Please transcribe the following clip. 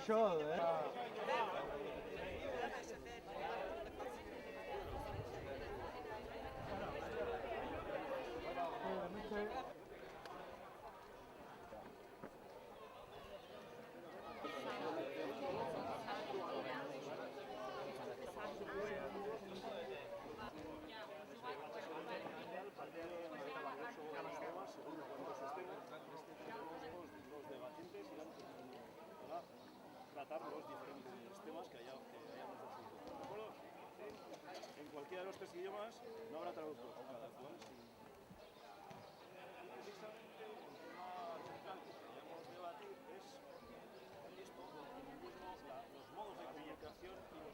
Peugeot, ¿eh? Tratar los diferentes temas que hayamos decidido. ¿De acuerdo? En cualquiera de los tres idiomas no habrá traductor. Precisamente el tema central que queríamos debatir es esto, el bilingüismo, los modos de comunicación y